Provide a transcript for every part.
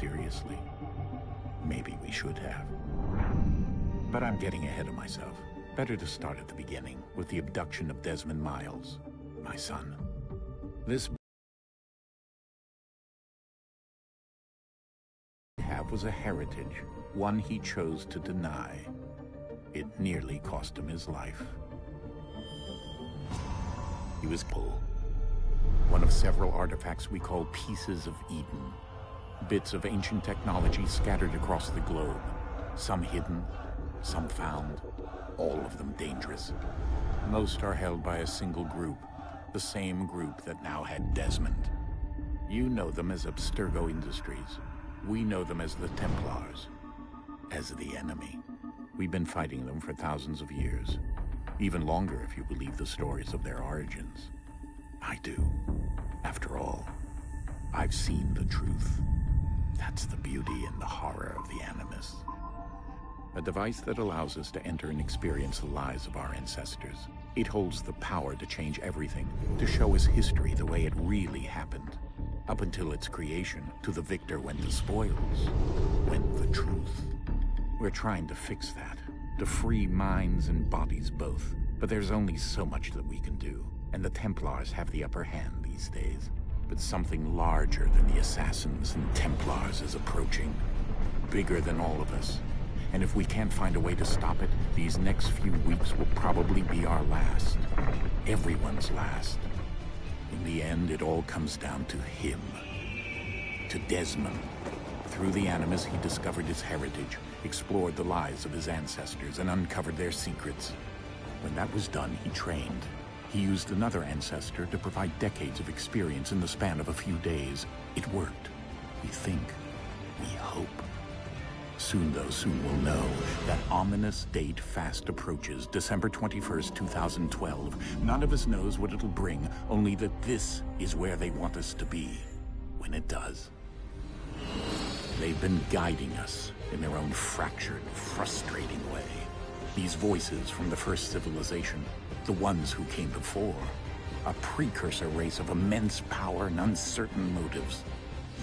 seriously. Maybe we should have. But I'm getting ahead of myself. Better to start at the beginning, with the abduction of Desmond Miles, my son. This was a heritage, one he chose to deny. It nearly cost him his life. He was Bull, one of several artifacts we call Pieces of Eden. Bits of ancient technology scattered across the globe. Some hidden, some found, all of them dangerous. Most are held by a single group, the same group that now had Desmond. You know them as Abstergo Industries. We know them as the Templars, as the enemy. We've been fighting them for thousands of years. Even longer if you believe the stories of their origins. I do. After all, I've seen the truth. That's the beauty and the horror of the Animus. A device that allows us to enter and experience the lives of our ancestors. It holds the power to change everything, to show us history the way it really happened. Up until its creation, to the victor went the spoils, went the truth. We're trying to fix that, to free minds and bodies both. But there's only so much that we can do, and the Templars have the upper hand these days. But something larger than the Assassins and Templars is approaching, bigger than all of us. And if we can't find a way to stop it, these next few weeks will probably be our last. Everyone's last. In the end, it all comes down to him. To Desmond. Through the Animus, he discovered his heritage, explored the lives of his ancestors, and uncovered their secrets. When that was done, he trained. He used another ancestor to provide decades of experience in the span of a few days. It worked. We think. We hope. Soon we'll know. That ominous date fast approaches, December 21st, 2012. None of us knows what it'll bring, only that this is where they want us to be, when it does. They've been guiding us in their own fractured, frustrating way. These voices from the first civilization, the ones who came before, a precursor race of immense power and uncertain motives.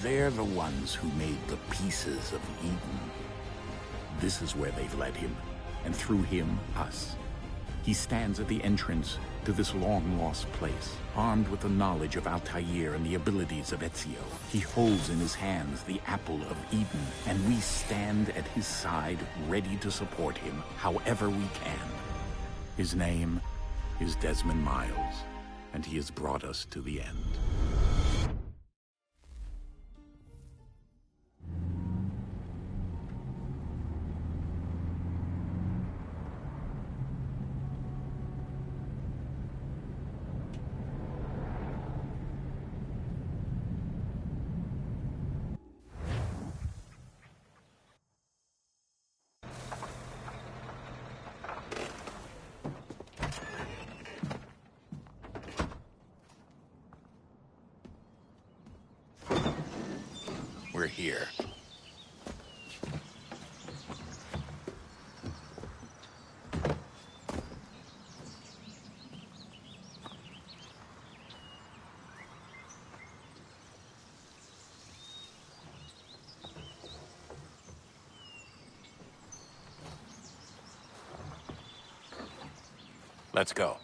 They're the ones who made the Pieces of Eden. This is where they've led him, and through him, us. He stands at the entrance to this long-lost place, armed with the knowledge of Altair and the abilities of Ezio. He holds in his hands the Apple of Eden, and we stand at his side, ready to support him however we can. His name is Desmond Miles, and he has brought us to the end. We're here. Let's go.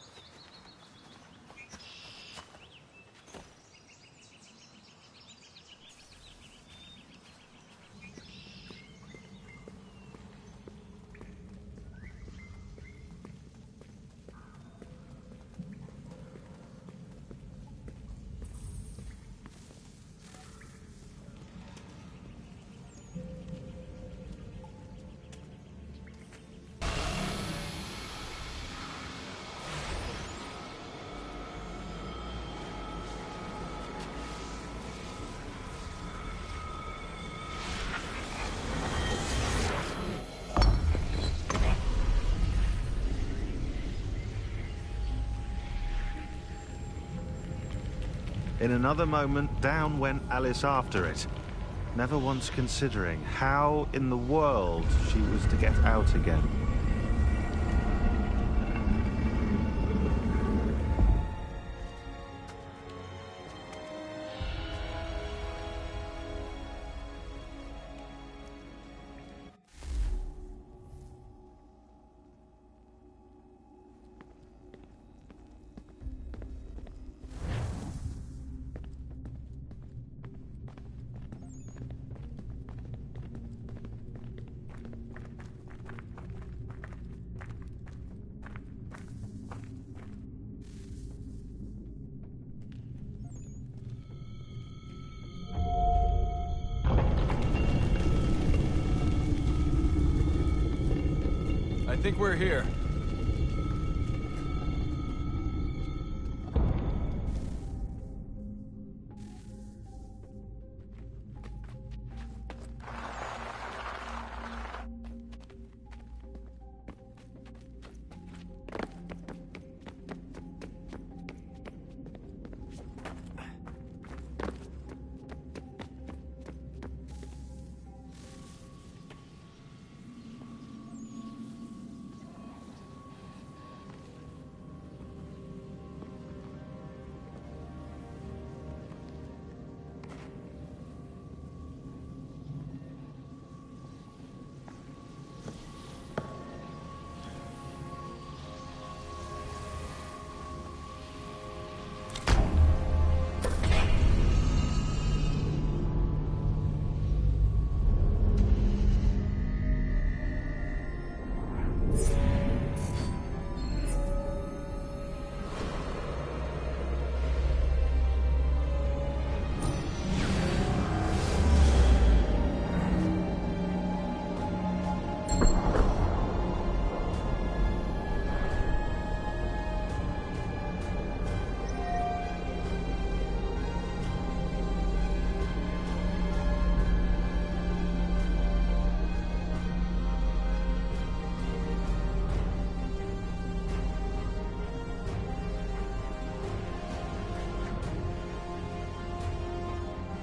In another moment, down went Alice after it, never once considering how in the world she was to get out again. think we're here.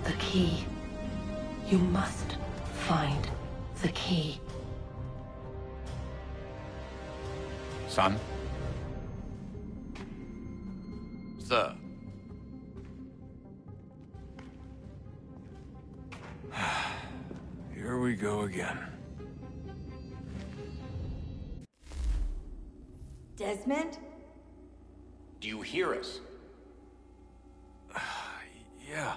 The key. You must find the key. Son? Sir. Here we go again. Desmond? Do you hear us? Yeah.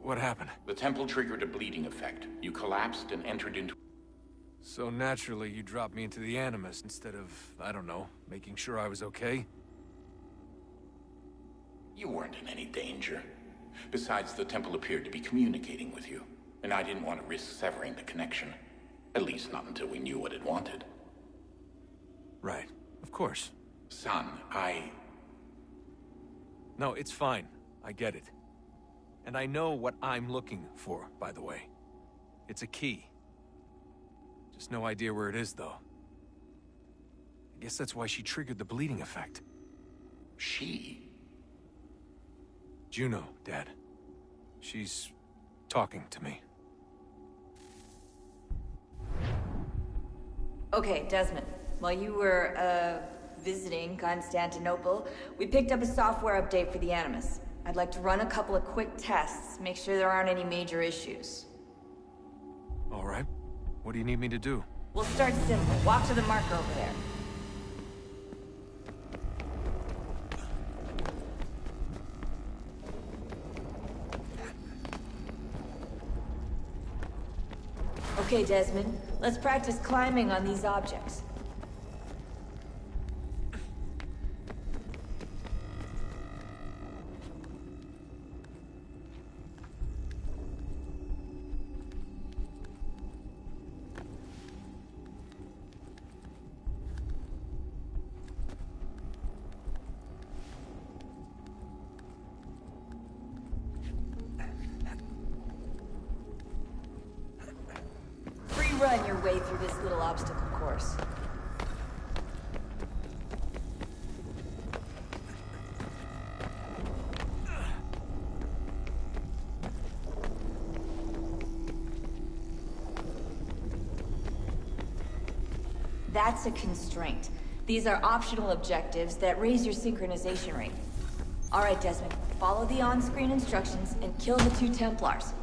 What happened? The temple triggered a bleeding effect. You collapsed and entered into... So naturally, you dropped me into the Animus instead of, I don't know, making sure I was okay? You weren't in any danger. Besides, the temple appeared to be communicating with you, and I didn't want to risk severing the connection. At least not until we knew what it wanted. Right. Of course. Son, No, it's fine. I get it. And I know what I'm looking for, by the way. It's a key. Just no idea where it is, though. I guess that's why she triggered the bleeding effect. She? Juno, Dad. She's talking to me. Okay, Desmond. While you were, visiting Constantinople, we picked up a software update for the Animus. I'd like to run a couple of quick tests, make sure there aren't any major issues. All right. What do you need me to do? We'll start simple. Walk to the marker over there. Okay, Desmond. Let's practice climbing on these objects. Run your way through this little obstacle course. That's a constraint. These are optional objectives that raise your synchronization rate. All right, Desmond, follow the on-screen instructions and kill the 2 Templars.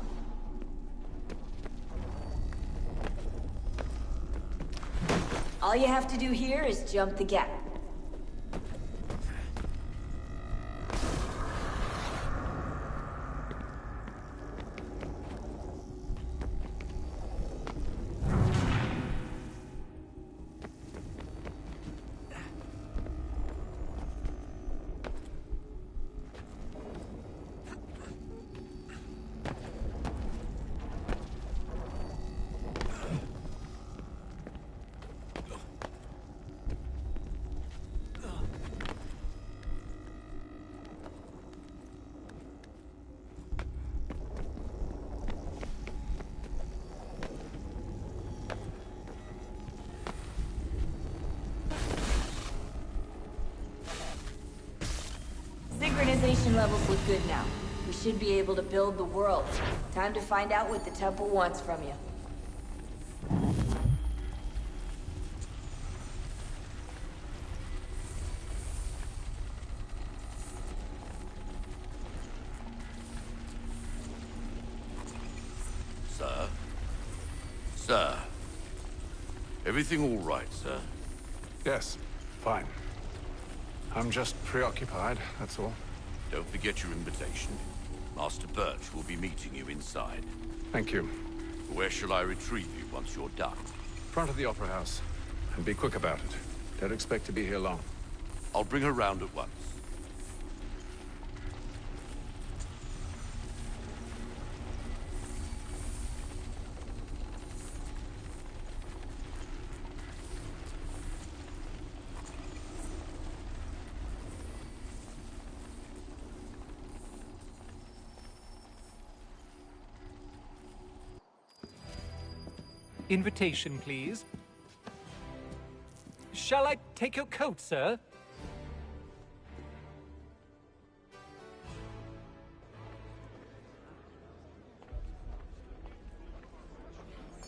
All you have to do here is jump the gap. Organization levels look good now. We should be able to build the world. Time to find out what the Temple wants from you. Sir? Sir? Everything all right, sir? Yes, fine. I'm just preoccupied, that's all. Don't forget your invitation. Master Birch will be meeting you inside. Thank you. Where shall I retrieve you once you're done? Front of the Opera House. And be quick about it. Don't expect to be here long. I'll bring her round at once. Invitation, please. Shall I take your coat, sir?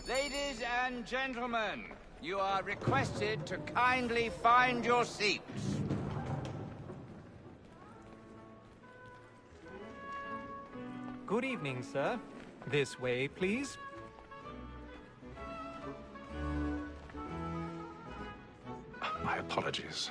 Ladies and gentlemen, you are requested to kindly find your seats. Good evening, sir. This way, please. My apologies.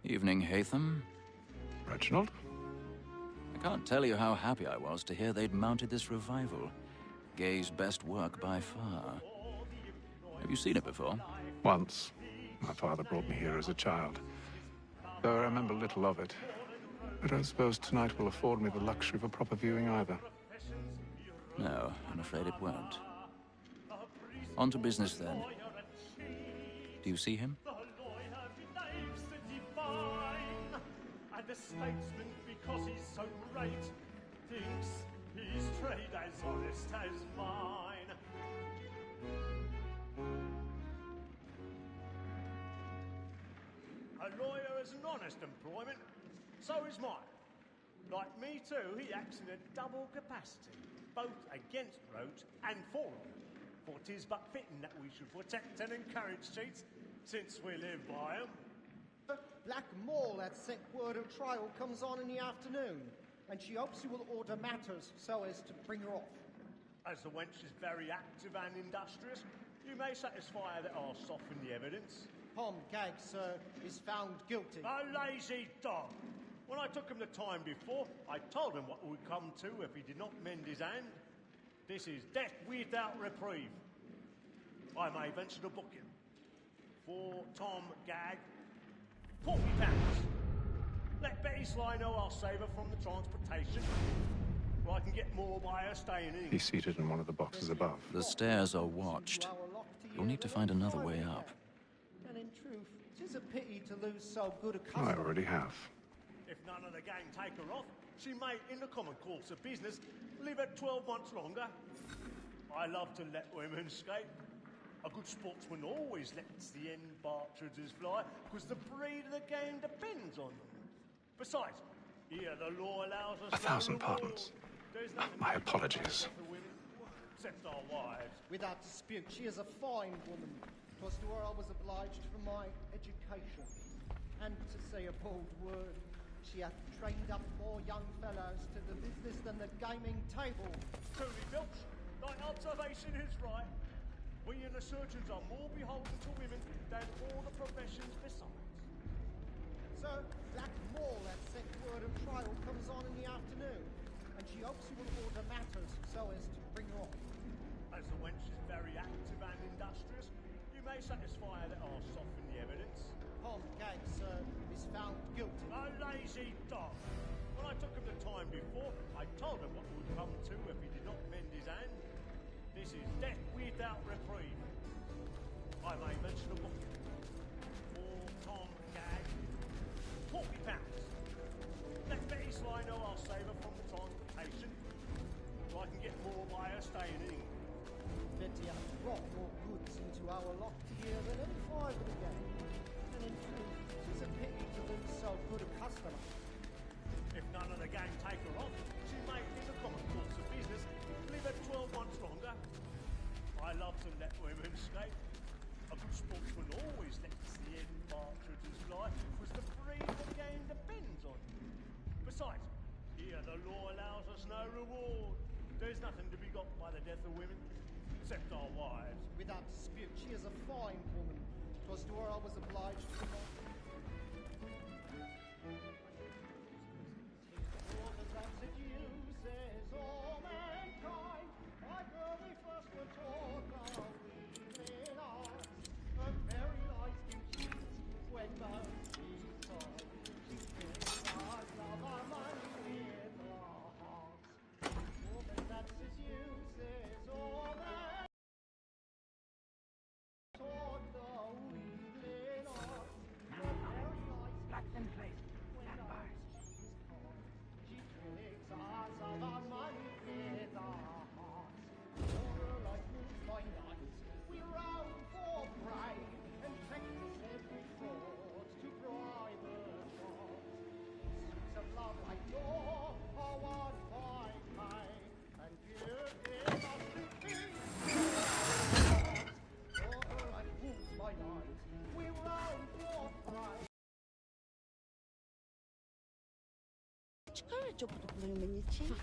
Evening, Haytham. Reginald? I can't tell you how happy I was to hear they'd mounted this revival. Gay's best work by far. Have you seen it before? Once. My father brought me here as a child. Though I remember little of it. I don't suppose tonight will afford me the luxury of a proper viewing either. No, I'm afraid it won't. On to business, then. Do you see him? And the statesman, because he's so great, thinks his trade as honest as mine. A lawyer is an honest employment, so is mine. Like me too, he acts in a double capacity, both against roads and for them. For 'tis but fitting that we should protect and encourage cheats, since we live by 'em. Black Mall at sent word of trial comes on in the afternoon, and she hopes you will order matters so as to bring her off. As the wench is very active and industrious, you may satisfy her that I'll soften the evidence. Tom Gag, sir, is found guilty. A lazy dog! When I took him the time before, I told him what would come to if he did not mend his hand. This is death without reprieve. I may venture to book him. For Tom Gag, £40. Let Betty Sly know I'll save her from the transportation. Or I can get more by her staying in. He's seated in one of the boxes above. The stairs are watched. You'll need to find another way up. And in truth, 'tis a pity to lose so good a I customer. already have. If none of the gang take her off, she may, in the common course of business, live at 12 months longer. I love to let women escape. A good sportsman always lets the end partridges fly, because the breed of the game depends on them. Besides, here the law allows us... 1,000 pardons. My apologies. Except our wives. Without dispute, she is a fine woman. 'Twas to her I was obliged for my education. And to say a bold word, she hath trained up more young fellows to the business than the gaming table. Truly, Bilch, thy observation is right. We and the surgeons are more beholden to women than all the professions besides. Sir, Black Mall at sent word of trial comes on in the afternoon, and she hopes you will order matters so as to bring her off. As the wench is very active and industrious, you may satisfy her that I'll soften the evidence. Tom Gag, sir, is found guilty. A lazy dog! When I took him the time before, I told him what would come to if he did not mend his hand. This is death without reprieve. I may venture to book him. For Tom Gag, £40. Let our lot here than any five of the gang. And in truth, it's a pity to lose so good a customer. If none of the gang take her off, she may, in the common course of business, live at 12 months longer. I love to let women escape. A good sportsman always lets the end partridges fly, because the freedom of the game depends on you. Besides, here the law allows us no reward. There's nothing to be got by the death of women, except our wives. Without dispute, she is a fine woman. 'Twas to her I was obliged to belong. All the that seduces all mankind, like her we first were taught our evening arts. Her very eyes give cheats when most she saw. She fills us of our money with our hearts. All that seduces all mankind. Blacks in place. Stand by. She tricks us of our money with our hearts. For her life moves by night. We roam for prey and practice every fraud to bribe her thoughts. Suits of love like law are won by pay, and beauty must be peace. For her life moves by night. We roam for prey. Courage will put a bloom in your cheek.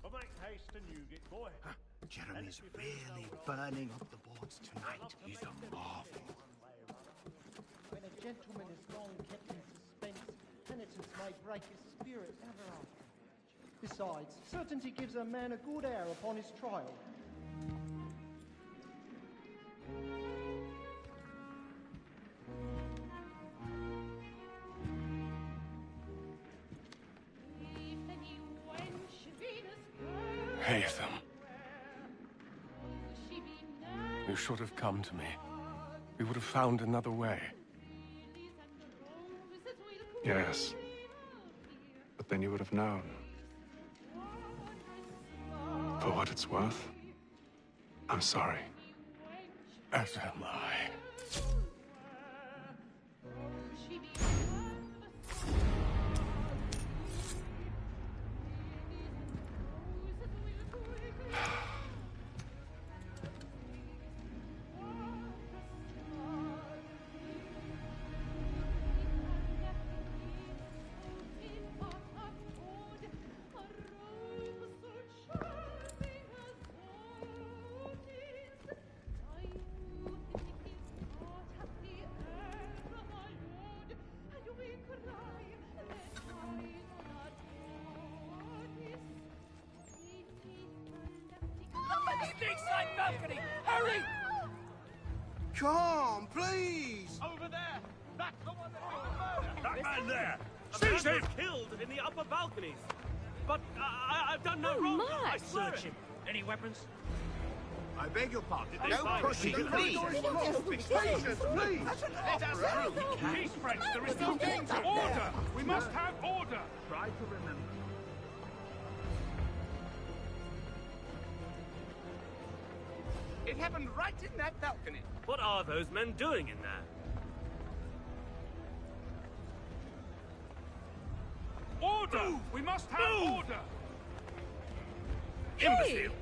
But make haste and you get boy. Jeremy's really burning up the boards tonight. He's a marvel. When a gentleman is long kept in suspense, penitence may break his spirit ever after. Besides, certainty gives a man a good air upon his trial. Haytham. You should have come to me. We would have found another way. Yes. But then you would have known. For what it's worth, I'm sorry. As am I. Side balcony! Hurry! Come, please! Over there! That's the one that we can murder! That man there! Seize him! Killed in the upper balconies. But I've done no wrong. I swear Search him. Any weapons? I beg your pardon. Hey, No fine. pushing, please. Patience, please. Let us through. Peace, friends. There is no danger. Order! We must have order! Try to remember. It happened right in that balcony. What are those men doing in there? Order! Move. We must have order! Imbecile!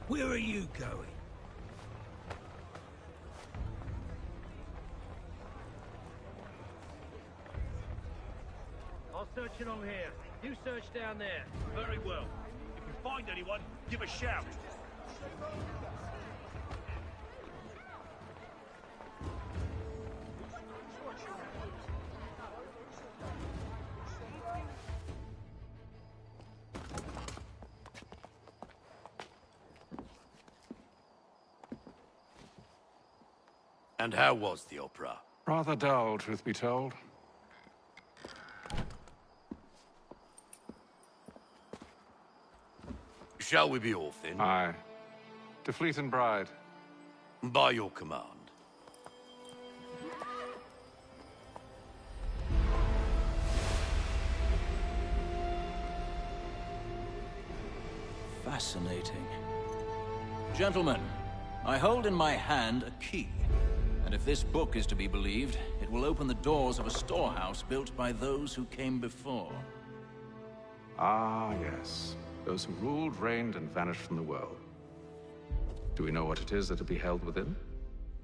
Where are you going? I'll search along here. You search down there. Very well. If you find anyone, give a shout. And how was the opera? Rather dull, truth be told. Shall we be off then? Aye. To Fleet and Bride. By your command. Fascinating. Gentlemen, I hold in my hand a key. And if this book is to be believed, it will open the doors of a storehouse built by those who came before. Ah, yes. Those who ruled, reigned, and vanished from the world. Do we know what it is that will be held within?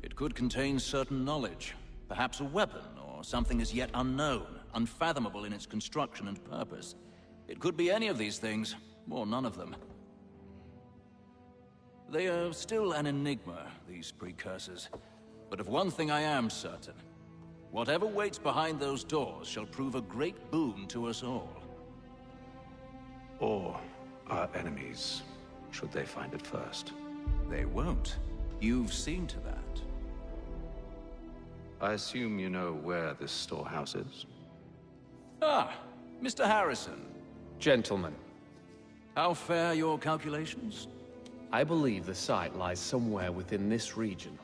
It could contain certain knowledge. Perhaps a weapon, or something as yet unknown, unfathomable in its construction and purpose. It could be any of these things, or none of them. They are still an enigma, these precursors. But of one thing I am certain. Whatever waits behind those doors shall prove a great boon to us all. Or our enemies, should they find it first. They won't. You've seen to that. I assume you know where this storehouse is? Ah, Mr. Harrison. Gentlemen. How fare your calculations? I believe the site lies somewhere within this region.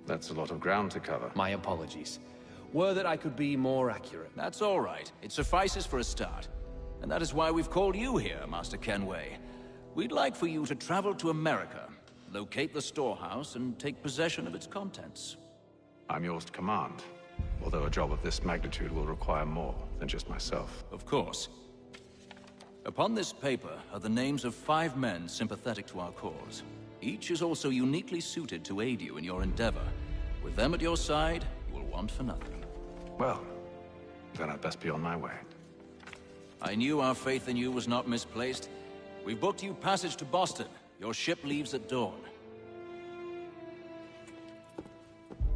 That's a lot of ground to cover. My apologies. Were that I could be more accurate. That's all right. It suffices for a start. And that is why we've called you here, Master Kenway. We'd like for you to travel to America, locate the storehouse, and take possession of its contents. I'm yours to command, although a job of this magnitude will require more than just myself. Of course. Upon this paper are the names of 5 men sympathetic to our cause. Each is also uniquely suited to aid you in your endeavor. With them at your side, you will want for nothing. Well, then I'd best be on my way. I knew our faith in you was not misplaced. We've booked you passage to Boston. Your ship leaves at dawn.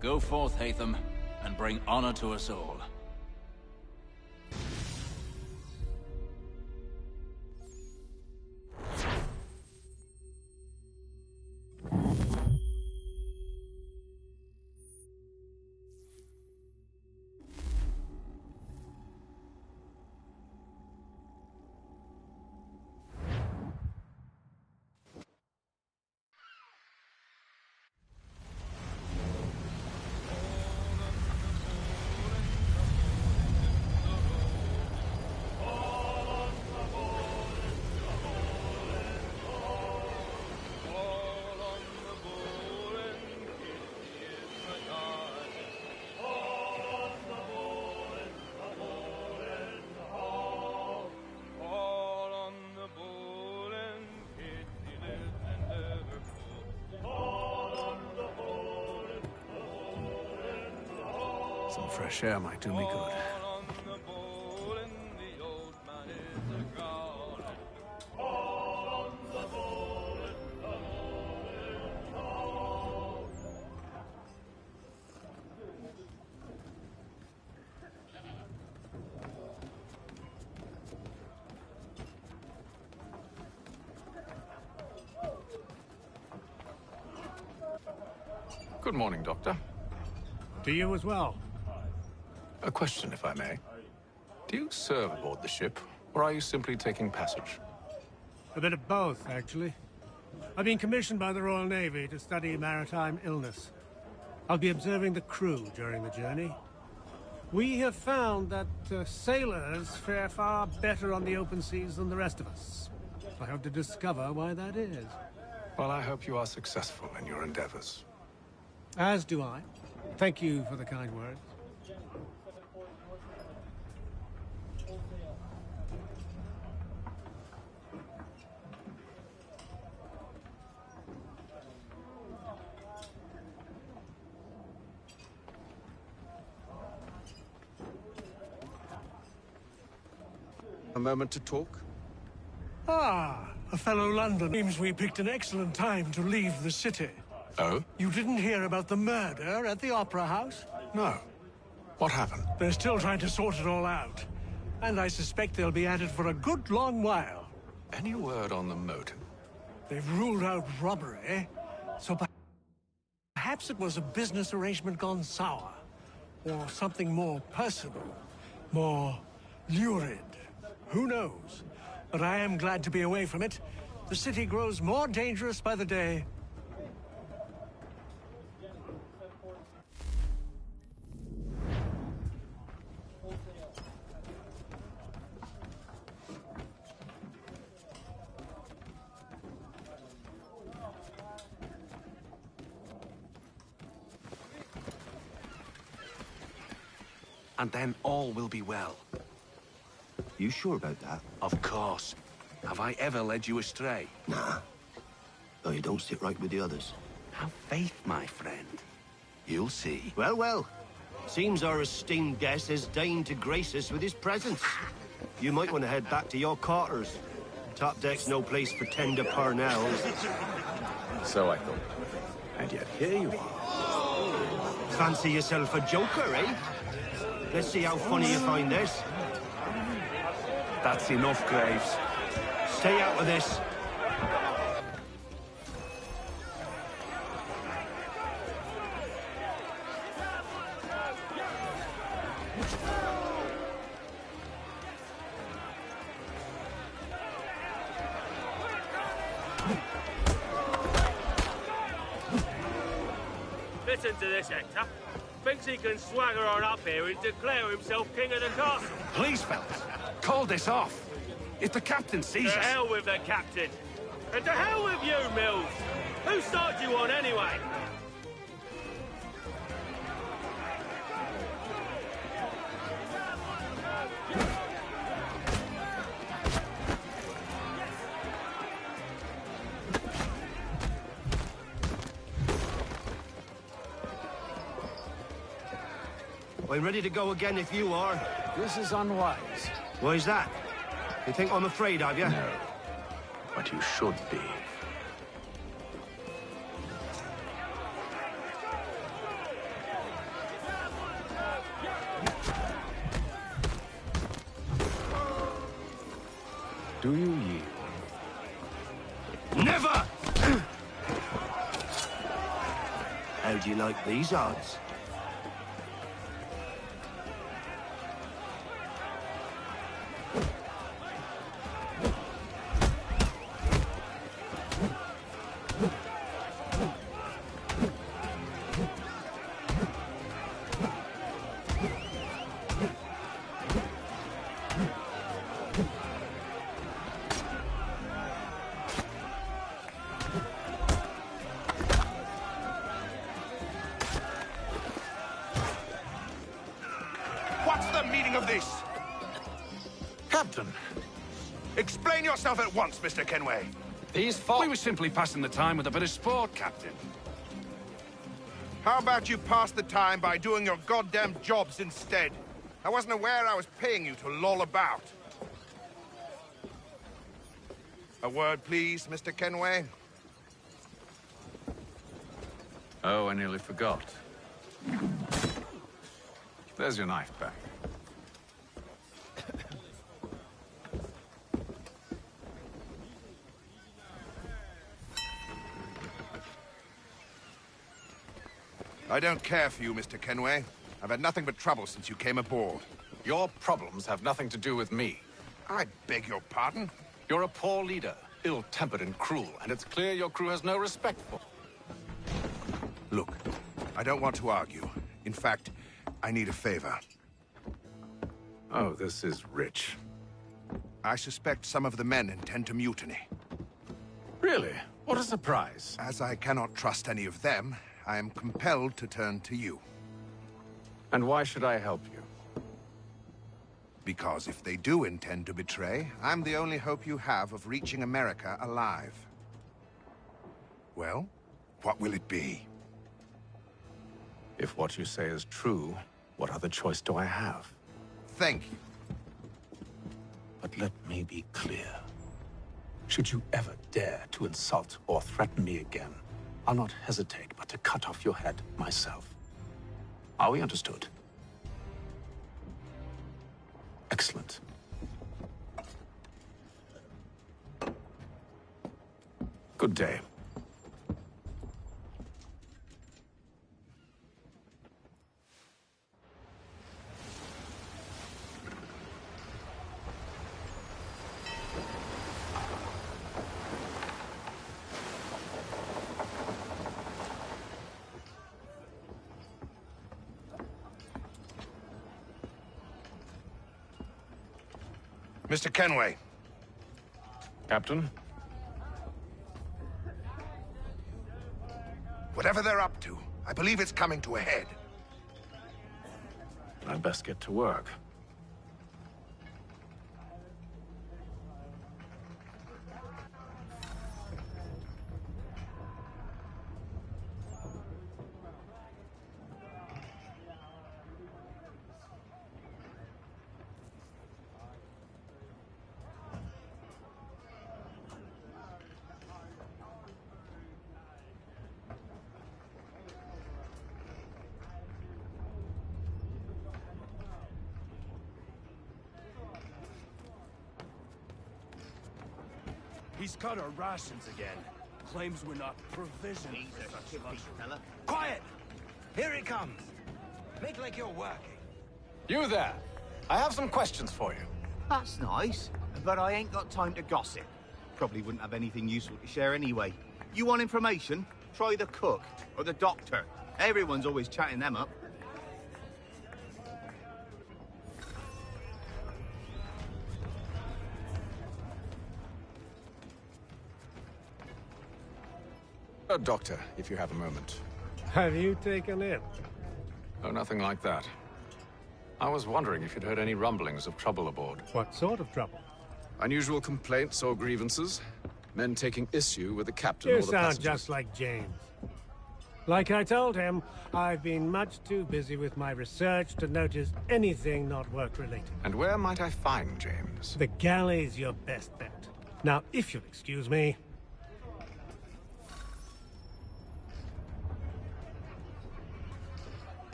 Go forth, Hatham, and bring honor to us all. Some fresh air might do me good. Good morning, Doctor. To you as well. A question, if I may. Do you serve aboard the ship, or are you simply taking passage? A bit of both, actually. I've been commissioned by the Royal Navy to study maritime illness. I'll be observing the crew during the journey. We have found that sailors fare far better on the open seas than the rest of us. I hope to discover why that is. Well, I hope you are successful in your endeavors. As do I. Thank you for the kind words. A moment to talk? Ah, a fellow Londoner. Seems we picked an excellent time to leave the city. Oh? You didn't hear about the murder at the Opera House? No. What happened? They're still trying to sort it all out. And I suspect they'll be at it for a good long while. Any word on the motive? They've ruled out robbery, so perhaps it was a business arrangement gone sour. Or something more personal, more lurid. Who knows? but I am glad to be away from it. The city grows more dangerous by the day. And then all will be well. You sure about that? Of course. Have I ever led you astray? Nah. Though you don't sit right with the others. Have faith, my friend. You'll see. Well, well. Seems our esteemed guest has deigned to grace us with his presence. You might want to head back to your quarters. Top deck's no place for tender Parnells. So I thought. And yet here you are. Fancy yourself a joker, eh? Let's see how funny you find this. That's enough, Graves. Stay out of this. Listen to this, Hector. Thinks he can swagger on up here and declare himself king of the castle. Please, fellas, call this off. If the captain sees To us... hell with the captain. And to hell with you, Mills. Who started you on anyway? I'm ready to go again if you are. This is unwise. Why's that? You think I'm afraid of you? No. But you should be. Do you yield? Never! How do you like these odds? What's the meaning of this? Captain! Explain yourself at once, Mr. Kenway. These We were simply passing the time with a bit of sport, Captain. How about you pass the time by doing your goddamn jobs instead? I wasn't aware I was paying you to loll about. A word, please, Mr. Kenway. Oh, I nearly forgot. There's your knife back. I don't care for you, Mr. Kenway. I've had nothing but trouble since you came aboard. Your problems have nothing to do with me. I beg your pardon? You're a poor leader, ill-tempered and cruel, and it's clear your crew has no respect for... Look, I don't want to argue. In fact, I need a favor. Oh, this is rich. I suspect some of the men intend to mutiny. Really? What a surprise. As I cannot trust any of them, I am compelled to turn to you. And why should I help you? Because if they do intend to betray, I'm the only hope you have of reaching America alive. Well, what will it be? If what you say is true, what other choice do I have? Thank you. But let me be clear. Should you ever dare to insult or threaten me again, I'll not hesitate but to cut off your head myself. Are we understood? Excellent. Good day. Mr. Kenway. Captain? Whatever they're up to, I believe it's coming to a head. I'd best get to work. He's cut our rations again. Claims we're not provisioned for such luxury. Quiet! Here it comes. Make like you're working. You there! I have some questions for you. That's nice, but I ain't got time to gossip. Probably wouldn't have anything useful to share anyway. You want information? Try the cook or the doctor. Everyone's always chatting them up. Doctor, if you have a moment. Have you taken it? Oh, nothing like that. I was wondering if you'd heard any rumblings of trouble aboard. What sort of trouble? Unusual complaints or grievances? Men taking issue with the captain You or the sound passengers? just like James. Like I told him, I've been much too busy with my research to notice anything not work-related. And where might I find James? The galley's your best bet. Now, if you'll excuse me...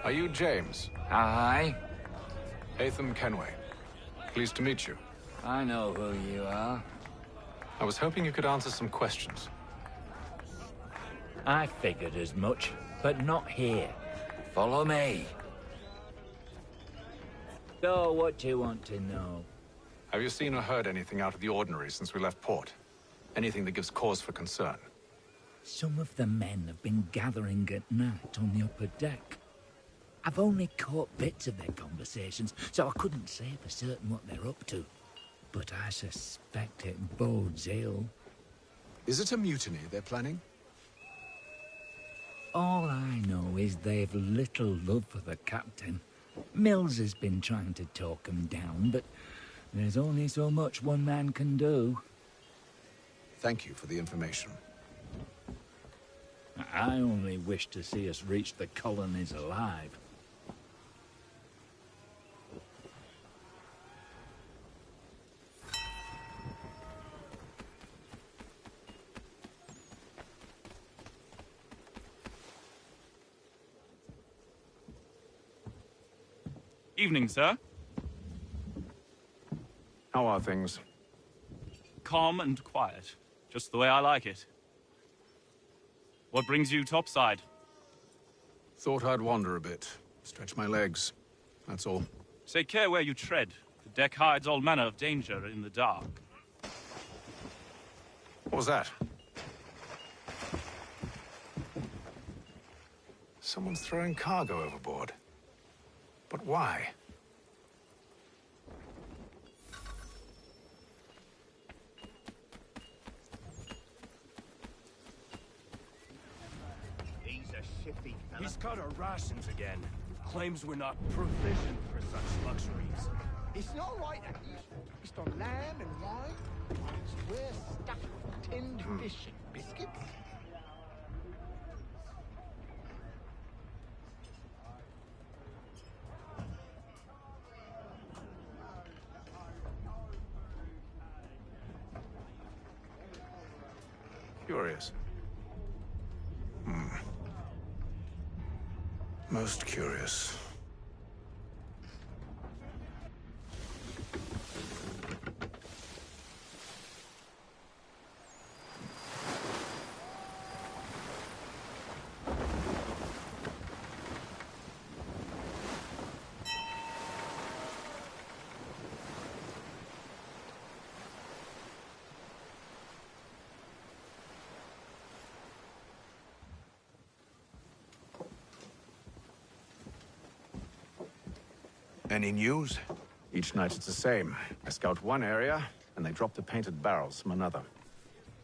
Are you James? Aye. Atham Kenway. Pleased to meet you. I know who you are. I was hoping you could answer some questions. I figured as much, but not here. Follow me. So, what do you want to know? Have you seen or heard anything out of the ordinary since we left port? Anything that gives cause for concern? Some of the men have been gathering at night on the upper deck. I've only caught bits of their conversations, so I couldn't say for certain what they're up to. But I suspect it bodes ill. Is it a mutiny they're planning? All I know is they've little love for the captain. Mills has been trying to talk him down, but there's only so much one man can do. Thank you for the information. I only wish to see us reach the colonies alive. Evening, sir. How are things? Calm and quiet. Just the way I like it. What brings you topside? Thought I'd wander a bit. Stretch my legs. That's all. Take care where you tread. The deck hides all manner of danger in the dark. What was that? Someone's throwing cargo overboard. But why? He's a shifty fella. He's cut our rations again. Claims we're not provisioned for such luxuries. It's not right that he's on lamb and wine. We're stuffed with tinned fish and biscuits. Curious. Most curious. Any news? Each night it's the same. I scout one area, and they drop the painted barrels from another.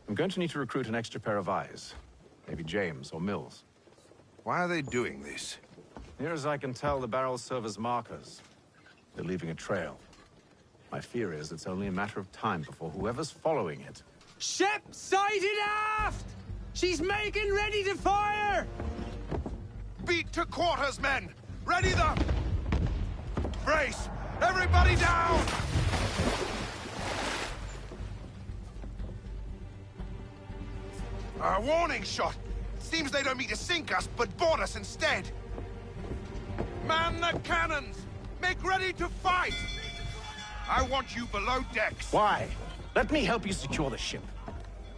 I'm going to need to recruit an extra pair of eyes. Maybe James or Mills. Why are they doing this? Near as I can tell, the barrels serve as markers. They're leaving a trail. My fear is it's only a matter of time before whoever's following it... Ship sighted aft! She's making ready to fire! Beat to quarters, men! Ready the... Brace! Everybody down! A warning shot! Seems they don't mean to sink us, but board us instead! Man the cannons! Make ready to fight! I want you below decks. Why? Let me help you secure the ship.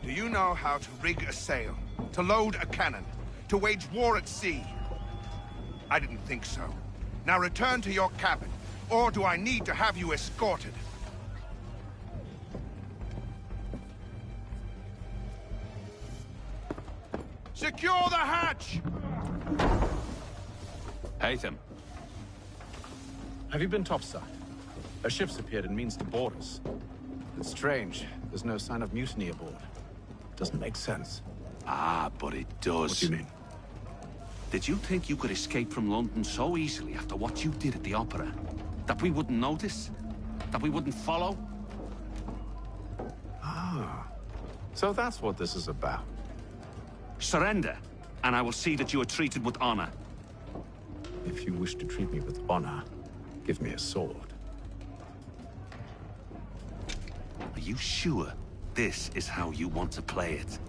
Do you know how to rig a sail? To load a cannon? To wage war at sea? I didn't think so. Now return to your cabin. Or do I need to have you escorted? Secure the hatch! Haytham. Have you been topside? A ship's appeared and means to board us. It's strange. There's no sign of mutiny aboard. Doesn't make sense. Ah, but it does. What do you mean? Did you think you could escape from London so easily after what you did at the Opera? That we wouldn't notice? That we wouldn't follow? Ah. So that's what this is about. Surrender, and I will see that you are treated with honor. If you wish to treat me with honor, give me a sword. Are you sure this is how you want to play it?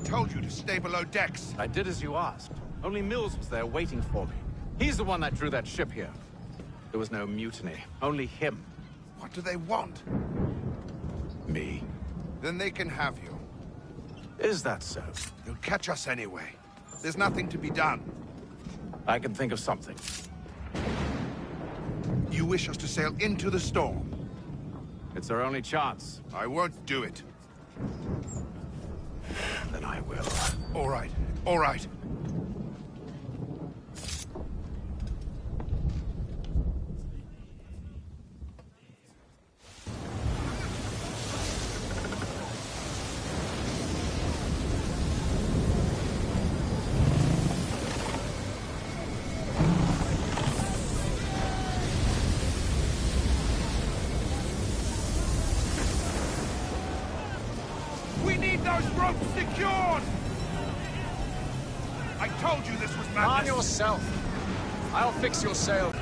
Told you to stay below decks. I did as you asked. Only Mills was there waiting for me. He's the one that drew that ship here. There was no mutiny, only him. What do they want? Me. Then they can have you. Is that so? They'll catch us anyway. There's nothing to be done. I can think of something. You wish us to sail into the storm? It's our only chance. I won't do it. Then I will. All right. All right. We need those ropes secured! I told you this was madness. Calm yourself. I'll fix your sail.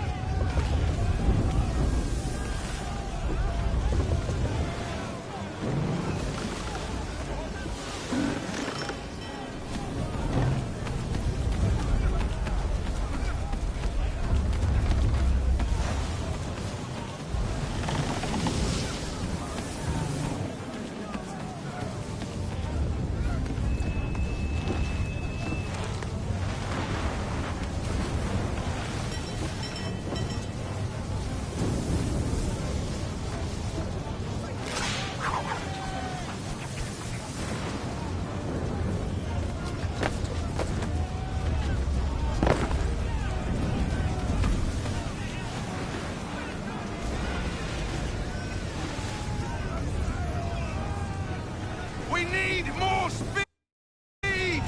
We need more speed!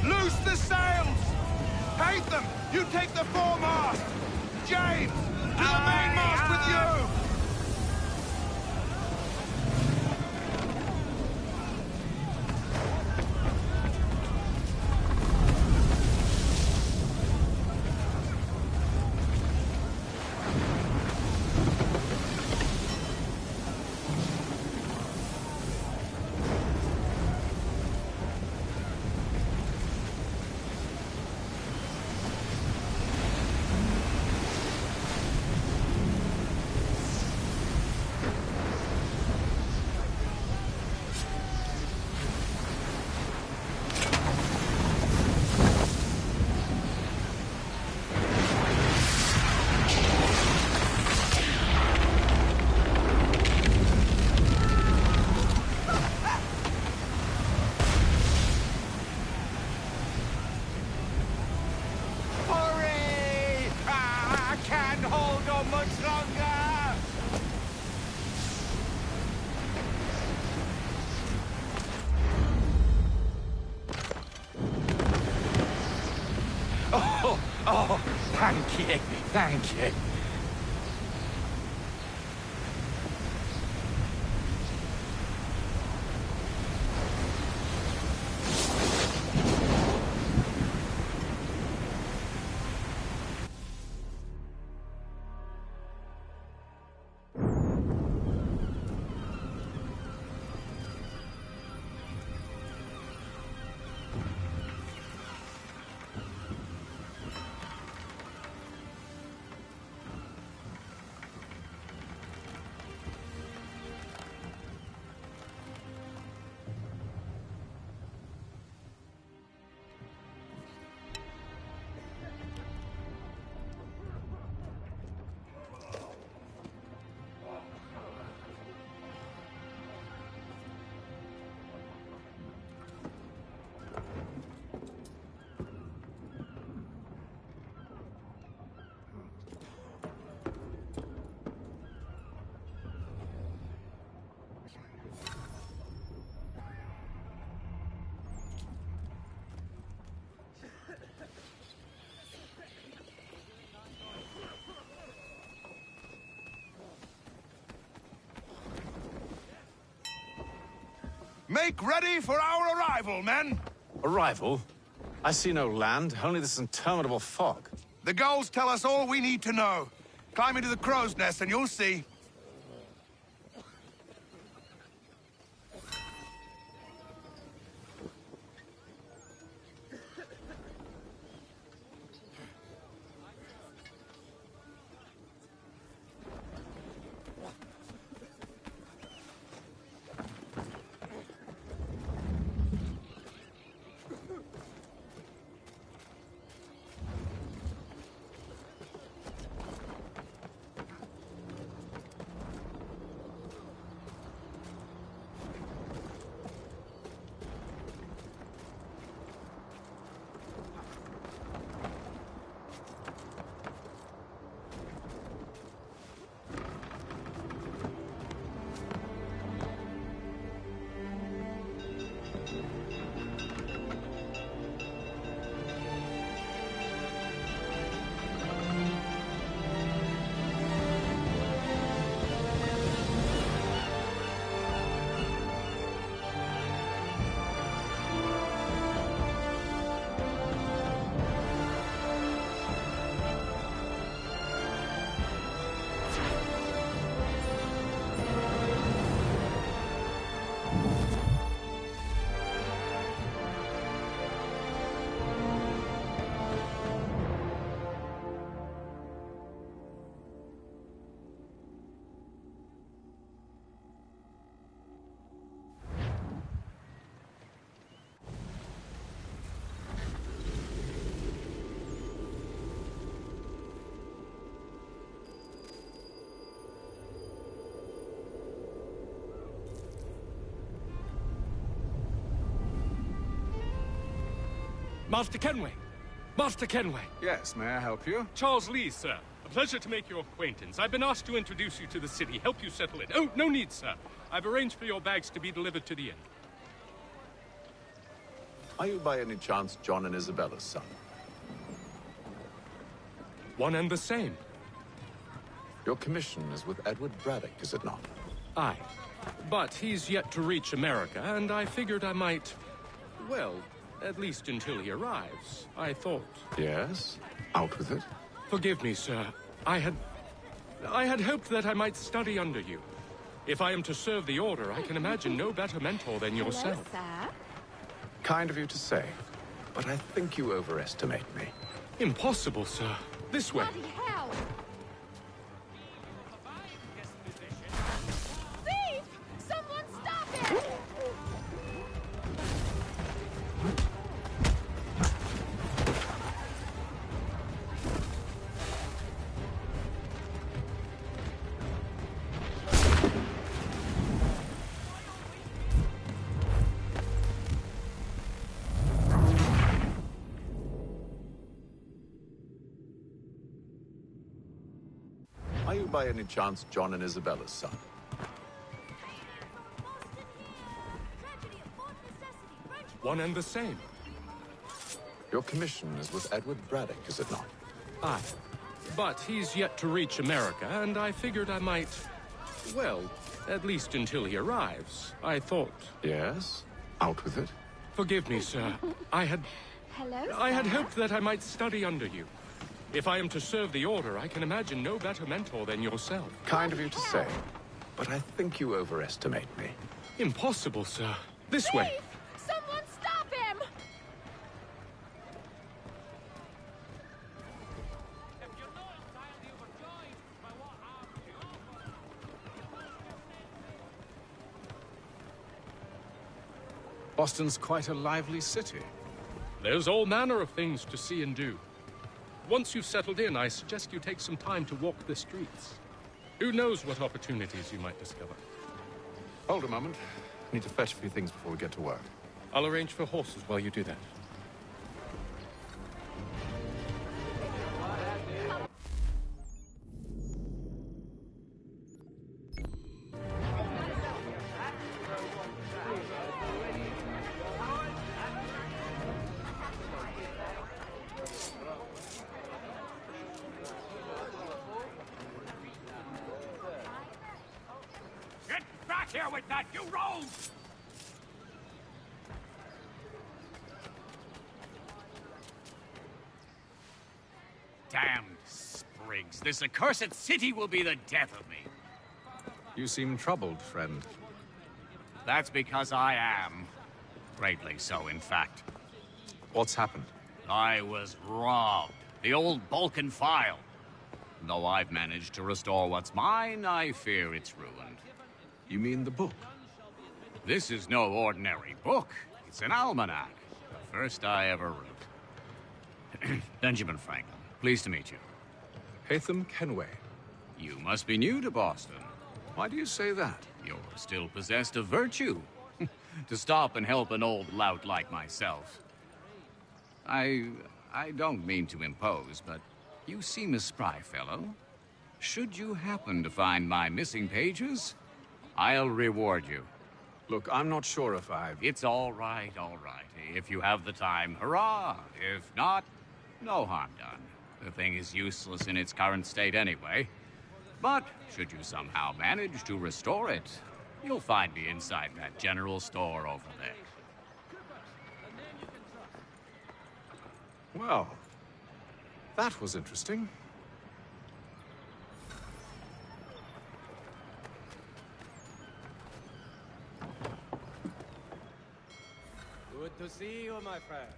Loose the sails! Haytham, you take the foremast! James, to the mainmast with you! Oh, thank you, thank you. Make ready for our arrival, men! Arrival? I see no land, only this interminable fog. The gulls tell us all we need to know. Climb into the crow's nest and you'll see. Master Kenway! Master Kenway! Yes, may I help you? Charles Lee, sir. A pleasure to make your acquaintance. I've been asked to introduce you to the city, help you settle it. Oh, no need, sir. I've arranged for your bags to be delivered to the inn. Are you by any chance John and Isabella's son? One and the same. Your commission is with Edward Braddock, is it not? Aye. But he's yet to reach America, and I figured I might... Well, at least until he arrives, I thought. Yes? Out with it. Forgive me, sir. I had hoped that I might study under you. If I am to serve the Order, I can imagine no better mentor than yourself. Hello, sir. Kind of you to say, but I think you overestimate me. Impossible, sir. This way. Bloody hell! Thief! Someone stop him! Are you by any chance John and Isabella's son? One and the same. Your commission is with Edward Braddock, is it not? Aye. But he's yet to reach America, and I figured I might... Well, at least until he arrives, I thought. Yes? Out with it. Forgive me, sir. Hello, I had sir. hoped that I might study under you. If I am to serve the Order, I can imagine no better mentor than yourself. Kind of you to say, but I think you overestimate me. Impossible, sir. This way. Someone stop him! Boston's quite a lively city. There's all manner of things to see and do. Once you've settled in, I suggest you take some time to walk the streets. Who knows what opportunities you might discover. Hold a moment. Need to fetch a few things before we get to work. I'll arrange for horses while you do that. Get back here with that, you rogue! Damned sprigs. This accursed city will be the death of me. You seem troubled, friend. That's because I am. Greatly so, in fact. What's happened? I was robbed. The old Balkan file. Though I've managed to restore what's mine, I fear it's ruined. You mean the book? This is no ordinary book. It's an almanac. The first I ever wrote. Benjamin Franklin, pleased to meet you. Haytham Kenway. You must be new to Boston. Why do you say that? You're still possessed of virtue. To stop and help an old lout like myself. I don't mean to impose, but you seem a spry fellow. Should you happen to find my missing pages, I'll reward you. Look, I'm not sure if I've... It's all right, all right. If you have the time, hurrah. If not, no harm done. The thing is useless in its current state anyway. But should you somehow manage to restore it, you'll find me inside that general store over there. Well, that was interesting. Good to see you, my friend.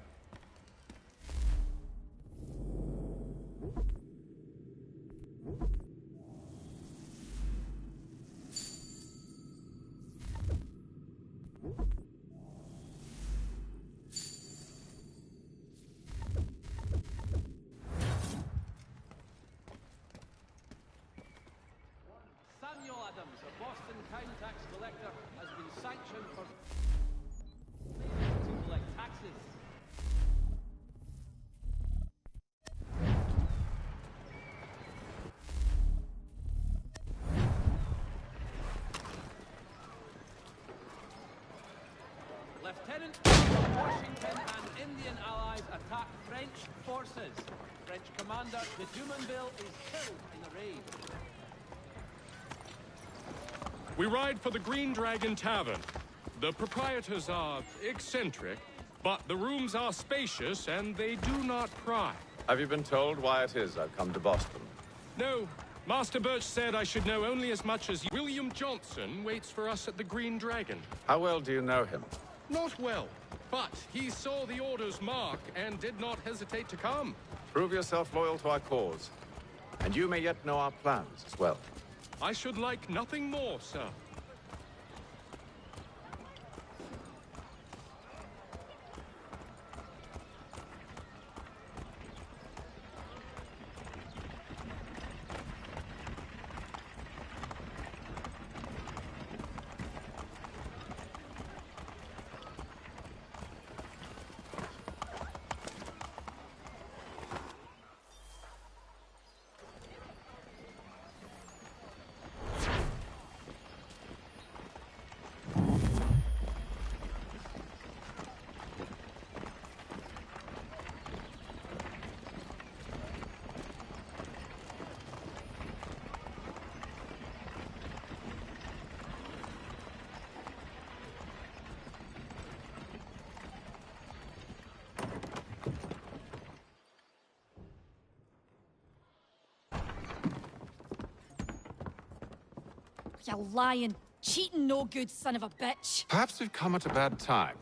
Samuel Adams, a Boston town tax collector, has been sanctioned for to collect taxes. Lieutenant Colonel Washington and Indian allies attack French forces. French commander de Jumonville is killed in the raid. We ride for the Green Dragon Tavern. The proprietors are eccentric, but the rooms are spacious and they do not pry. Have you been told why it is I've come to Boston? No. Master Birch said I should know only as much as William Johnson waits for us at the Green Dragon. How well do you know him? Not well, but he saw the order's mark and did not hesitate to come. Prove yourself loyal to our cause, and you may yet know our plans as well. I should like nothing more, sir. You lying, cheating, no good son of a bitch. Perhaps we've come at a bad time.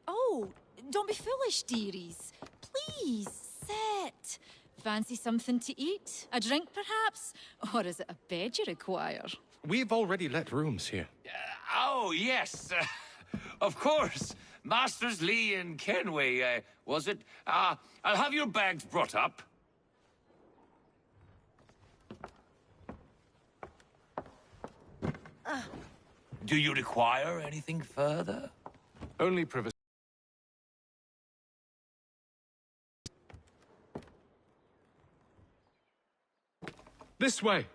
Oh, don't be foolish, dearies. Please, sit. Fancy something to eat? A drink, perhaps? Or is it a bed you require? We've already let rooms here. Oh, yes. Of course. Masters Lee and Kenway, was it? I'll have your bags brought up. Do you require anything further? Only privacy. This way.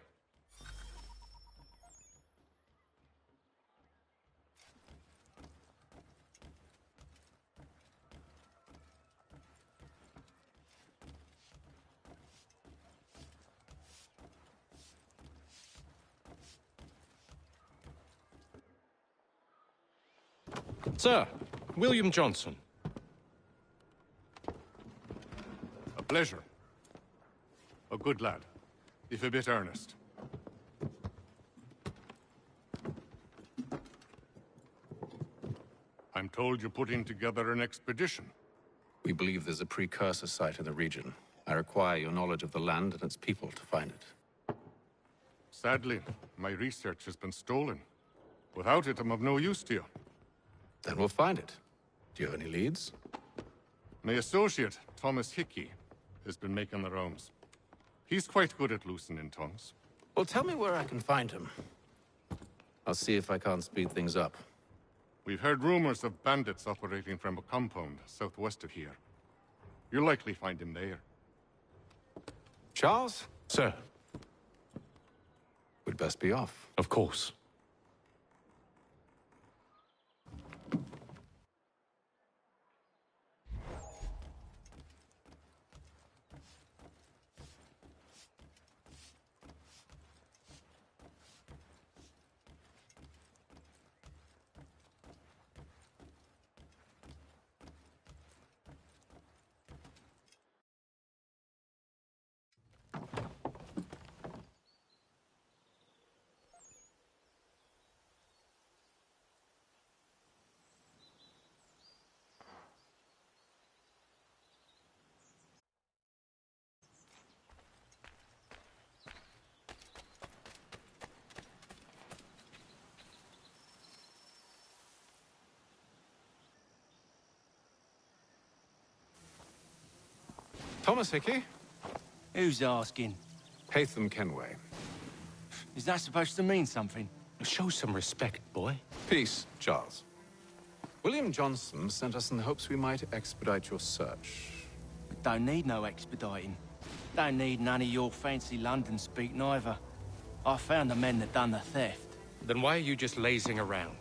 Sir, William Johnson. A pleasure. A good lad, if a bit earnest. I'm told you're putting together an expedition. We believe there's a precursor site in the region. I require your knowledge of the land and its people to find it. Sadly, my research has been stolen. Without it, I'm of no use to you. Then we'll find it. Do you have any leads? My associate, Thomas Hickey, has been making the rounds. He's quite good at loosening tongues. Well, tell me where I can find him. I'll see if I can't speed things up. We've heard rumors of bandits operating from a compound southwest of here. You'll likely find him there. Charles? Sir. We'd best be off. Of course. Thomas Hickey? Who's asking? Haytham Kenway. Is that supposed to mean something? Show some respect, boy. Peace, Charles. William Johnson sent us in the hopes we might expedite your search. We don't need no expediting. Don't need none of your fancy London speak neither. I found the men that done the theft. Then why are you just lazing around?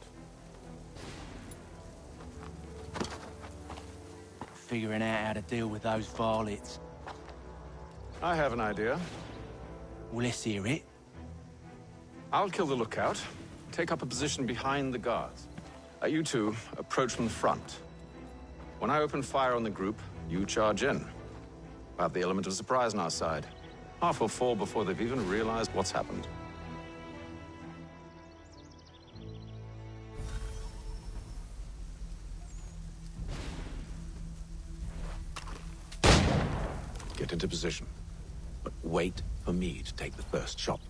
figuring out how to deal with those varlets. I have an idea. Well, let's hear it. I'll kill the lookout, take up a position behind the guards. You two approach from the front. When I open fire on the group, you charge in. We'll have the element of surprise on our side. Half will fall before they've even realized what's happened. Get into position, but wait for me to take the first shot.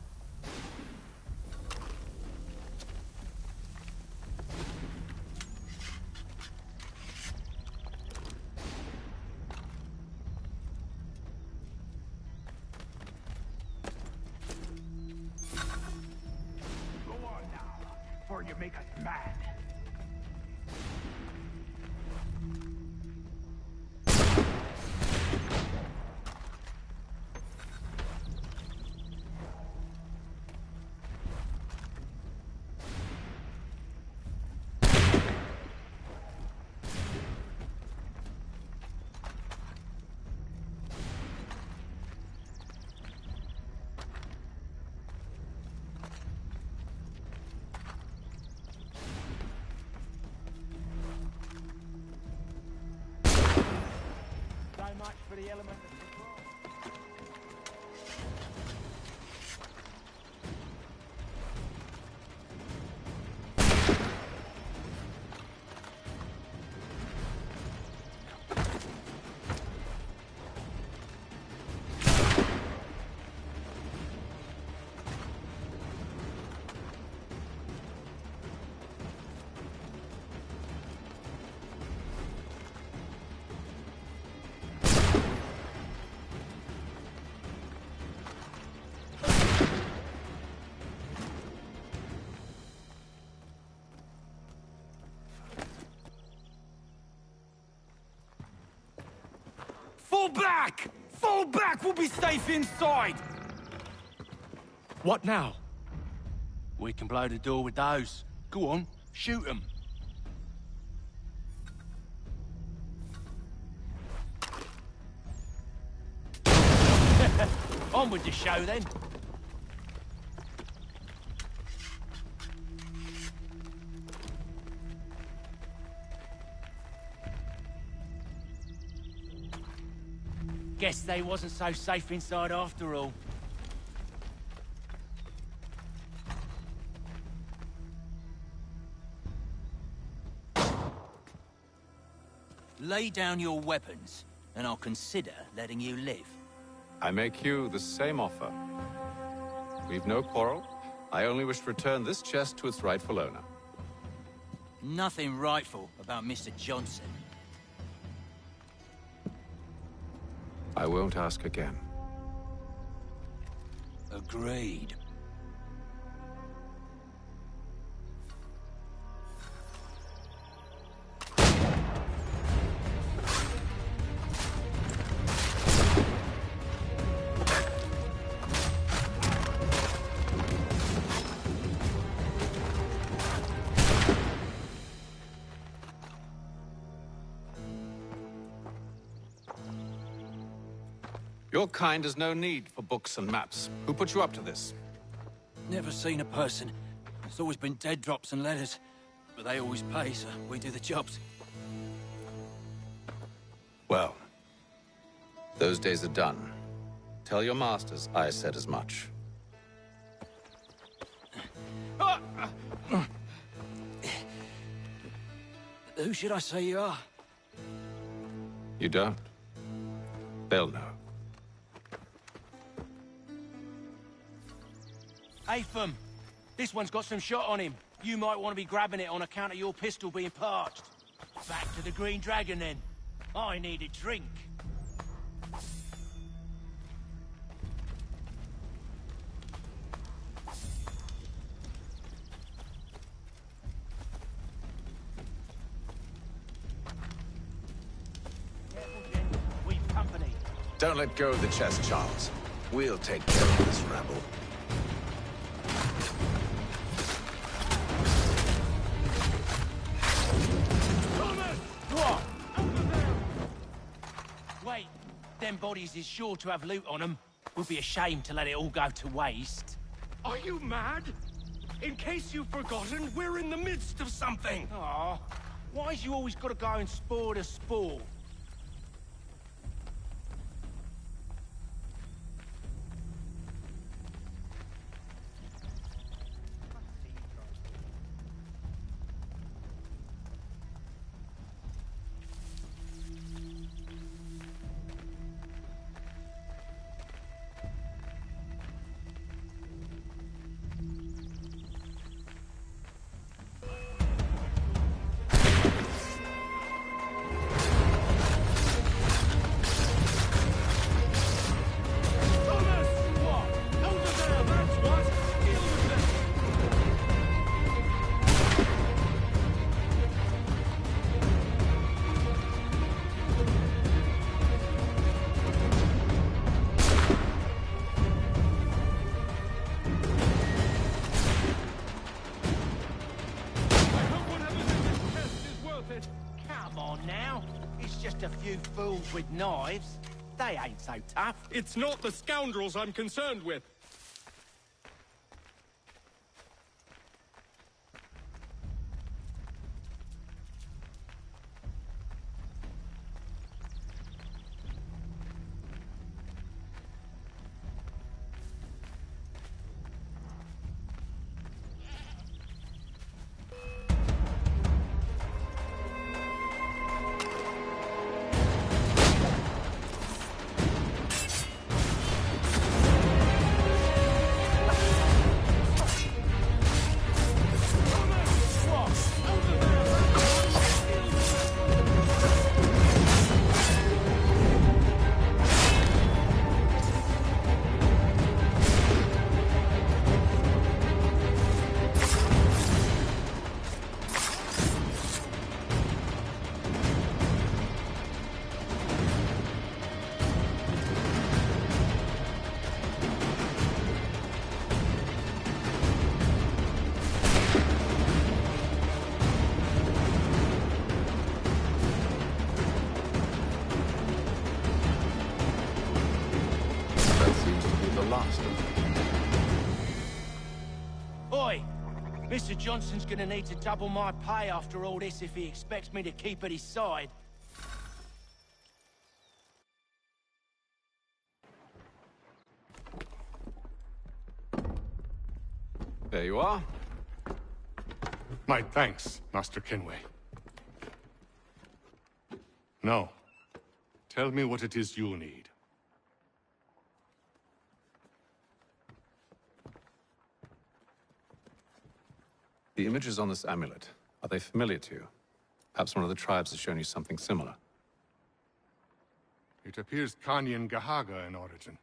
You make us mad. Much for the element of Fall back! Fall back! We'll be safe inside! What now? We can blow the door with those. Go on, shoot them. On with the show, then. Guess they wasn't so safe inside after all. Lay down your weapons, and I'll consider letting you live. I make you the same offer. We've no quarrel. I only wish to return this chest to its rightful owner. Nothing rightful about Mr. Johnson. I won't ask again. Agreed. Your kind has no need for books and maps. Who put you up to this? Never seen a person. It's always been dead drops and letters. But they always pay, so we do the jobs. Well, those days are done. Tell your masters I said as much. Who should I say you are? You don't? They'll know. Atham, this one's got some shot on him. You might want to be grabbing it on account of your pistol being parched. Back to the Green Dragon, then. I need a drink. Careful, Jen. We've company. Don't let go of the chest, Charles. We'll take care of this rabble. them bodies is sure to have loot on them. Would be a shame to let it all go to waste. Are you mad? In case you've forgotten, we're in the midst of something. Aw, why's you always got to go and spoil the sport? A few fools with knives. They ain't so tough. It's not the scoundrels I'm concerned with. Mr. Johnson's gonna need to double my pay after all this if he expects me to keep at his side. There you are. My thanks, Master Kenway. Now, tell me what it is you need. The images on this amulet, are they familiar to you? Perhaps one of the tribes has shown you something similar. It appears Kanyan Gahaga in origin.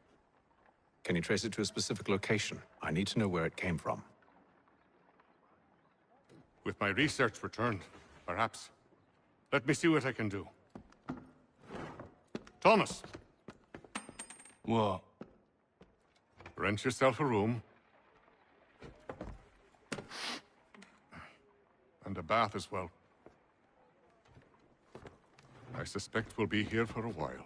Can you trace it to a specific location? I need to know where it came from. With my research returned, perhaps. Let me see what I can do. Thomas! What? Rent yourself a room. And a bath as well. I suspect we'll be here for a while.